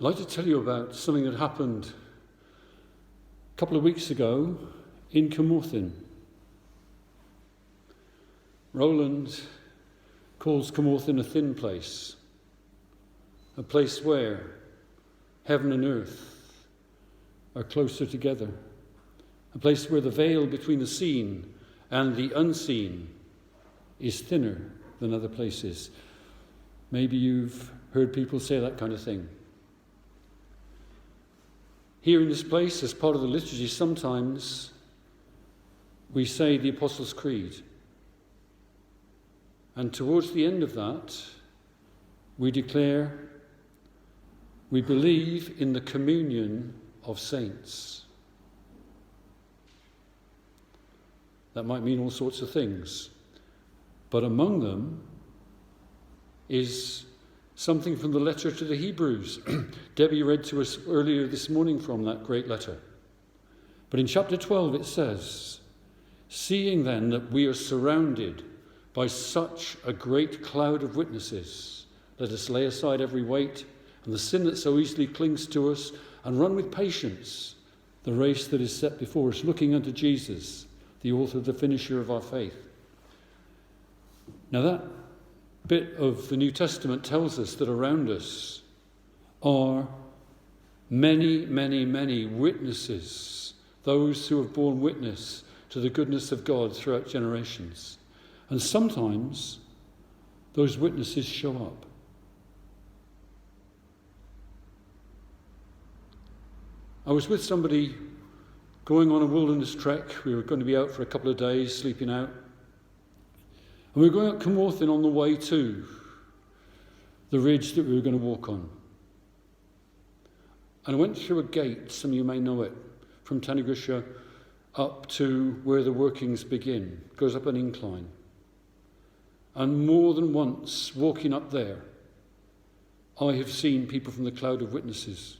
like to tell you about something that happened a couple of weeks ago in Cwmorthin. Roland calls Cwmorthin a thin place, a place where heaven and earth are closer together, a place where the veil between the seen and the unseen is thinner than other places. Maybe you've heard people say that kind of thing. Here in this place, as part of the liturgy, sometimes we say the Apostles' Creed. And towards the end of that, we declare we believe in the communion of saints. That might mean all sorts of things. But among them is something from the letter to the Hebrews. Dewi read to us earlier this morning from that great letter. But in chapter 12 it says, "Seeing then that we are surrounded by such a great cloud of witnesses, let us lay aside every weight and the sin that so easily clings to us, and run with patience the race that is set before us, looking unto Jesus, the author and the finisher of our faith." Now that bit of the New Testament tells us that around us are many, many, many witnesses, those who have borne witness to the goodness of God throughout generations. And sometimes those witnesses show up. I was with somebody going on a wilderness trek. We were going to be out for a couple of days, sleeping out. And we were going up Cwmorthin on the way to the ridge that we were going to walk on. And I went through a gate, some of you may know it, from Ffestiniog up to where the workings begin. It goes up an incline. And more than once, walking up there, I have seen people from the cloud of witnesses.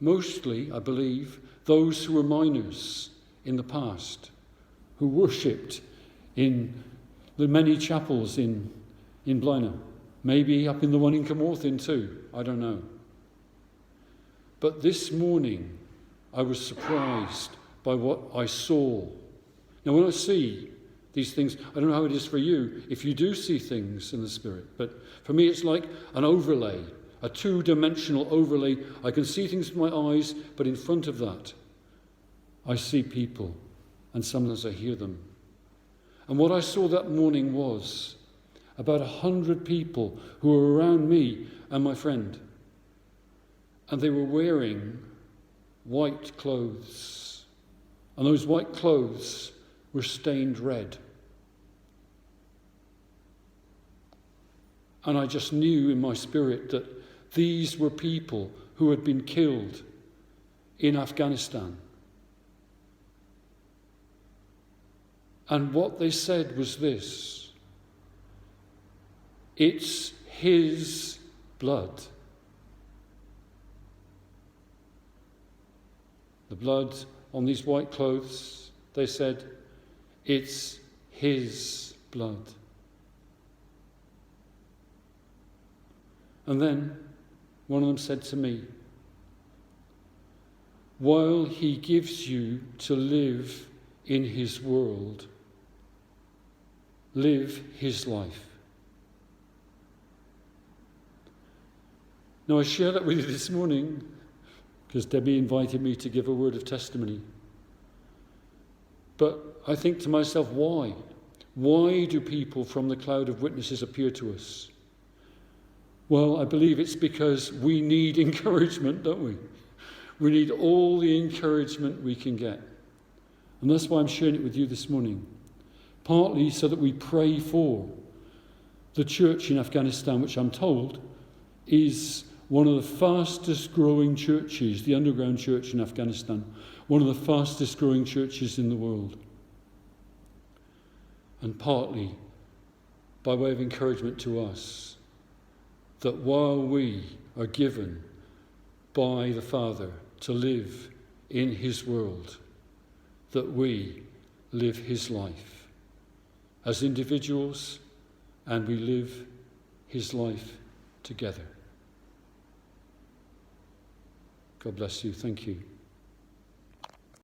Mostly, I believe, those who were miners in the past, who worshipped in the many chapels in Blaenau. Maybe up in the one in Cwmorthin too, I don't know. But this morning, I was surprised by what I saw. Now, when I see these things, I don't know how it is for you, if you do see things in the Spirit, but for me it's like an overlay, a two-dimensional overlay. I can see things with my eyes, but in front of that, I see people, and sometimes I hear them. And what I saw that morning was about 100 people who were around me and my friend. And they were wearing white clothes. And those white clothes were stained red. And I just knew in my spirit that these were people who had been killed in Afghanistan. And what they said was this: it's his blood. The blood on these white clothes, they said, it's his blood. And then one of them said to me, while he gives you to live in his world, live his life. Now I share that with you this morning because Debbie invited me to give a word of testimony. But I think to myself, why? Why do people from the cloud of witnesses appear to us? Well, I believe it's because we need encouragement, don't we? We need all the encouragement we can get. And that's why I'm sharing it with you this morning. Partly so that we pray for the church in Afghanistan, which I'm told is one of the fastest growing churches, the underground church in Afghanistan, one of the fastest growing churches in the world. And partly by way of encouragement to us, that while we are given by the Father to live in his world, that we live his life as individuals, and we live his life together. God bless you. Thank you.